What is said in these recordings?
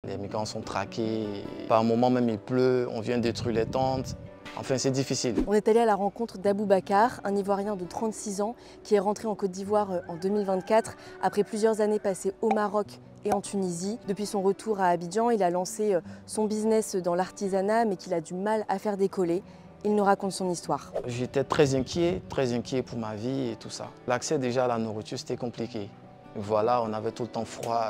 Les migrants sont traqués. Par moments même il pleut, on vient détruire les tentes. Enfin, c'est difficile. On est allé à la rencontre d'Aboubacar, un Ivoirien de 36 ans qui est rentré en Côte d'Ivoire en 2024 après plusieurs années passées au Maroc et en Tunisie. Depuis son retour à Abidjan, il a lancé son business dans l'artisanat mais qu'il a du mal à faire décoller. Il nous raconte son histoire. J'étais très inquiet pour ma vie et tout ça. L'accès déjà à la nourriture, c'était compliqué. Voilà, on avait tout le temps froid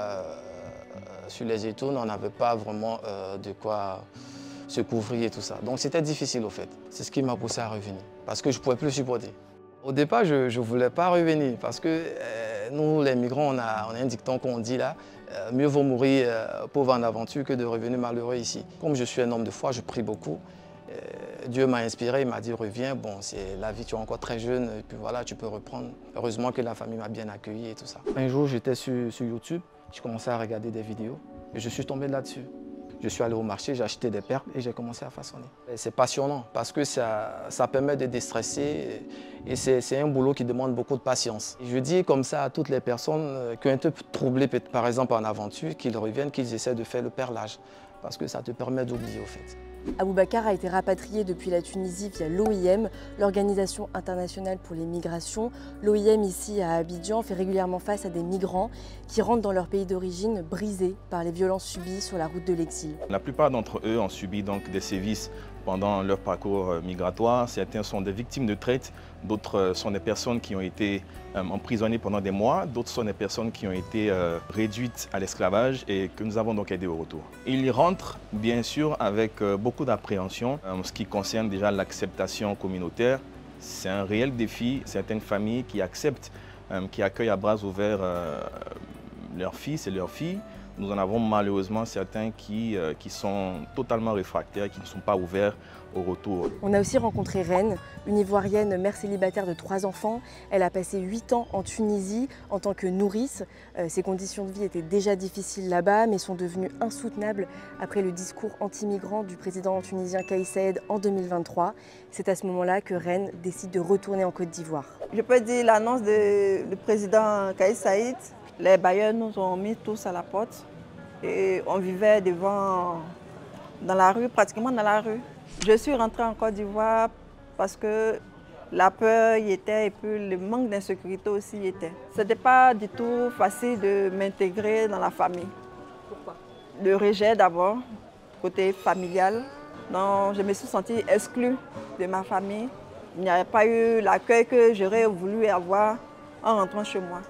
sur les étounes, on n'avait pas vraiment de quoi se couvrir et tout ça. Donc c'était difficile au fait. C'est ce qui m'a poussé à revenir parce que je ne pouvais plus supporter. Au départ, je ne voulais pas revenir parce que nous, les migrants, on a un dicton qu'on dit là, mieux vaut mourir pauvre en aventure que de revenir malheureux ici. Comme je suis un homme de foi, je prie beaucoup. Dieu m'a inspiré, il m'a dit reviens, bon c'est la vie, tu es encore très jeune, et puis voilà, tu peux reprendre. Heureusement que la famille m'a bien accueilli et tout ça. Un jour, j'étais sur YouTube, je commençais à regarder des vidéos et je suis tombé là-dessus. Je suis allé au marché, j'ai acheté des perles et j'ai commencé à façonner. C'est passionnant parce que ça permet de déstresser et c'est un boulot qui demande beaucoup de patience. Et je dis comme ça à toutes les personnes qui ont été troublées par exemple en aventure, qu'ils reviennent, qu'ils essaient de faire le perlage parce que ça te permet d'oublier au fait. Aboubacar a été rapatrié depuis la Tunisie via l'OIM, l'Organisation internationale pour les migrations. L'OIM ici à Abidjan fait régulièrement face à des migrants qui rentrent dans leur pays d'origine brisés par les violences subies sur la route de l'exil. La plupart d'entre eux ont subi donc des sévices pendant leur parcours migratoire. Certains sont des victimes de traite, d'autres sont des personnes qui ont été emprisonnées pendant des mois, d'autres sont des personnes qui ont été réduites à l'esclavage et que nous avons donc aidé au retour. Ils rentrent bien sûr avec beaucoup d'appréhension en ce qui concerne déjà l'acceptation communautaire. C'est un réel défi. Certaines familles qui acceptent, qui accueillent à bras ouverts leurs fils et leurs filles. Nous en avons malheureusement certains qui sont totalement réfractaires, qui ne sont pas ouverts au retour. On a aussi rencontré Reine, une Ivoirienne mère célibataire de 3 enfants. Elle a passé 8 ans en Tunisie en tant que nourrice. Ses conditions de vie étaient déjà difficiles là-bas, mais sont devenues insoutenables après le discours anti-migrant du président tunisien Kais Saied en 2023. C'est à ce moment-là que Reine décide de retourner en Côte d'Ivoire. Je peux dire l'annonce du président Kais Saied. Les bailleurs nous ont mis tous à la porte et on vivait dans la rue, pratiquement dans la rue. Je suis rentrée en Côte d'Ivoire parce que la peur y était et puis le manque d'insécurité aussi y était. Ce n'était pas du tout facile de m'intégrer dans la famille. Pourquoi? Le rejet d'abord, côté familial. Donc je me suis sentie exclue de ma famille. Il n'y avait pas eu l'accueil que j'aurais voulu avoir en rentrant chez moi.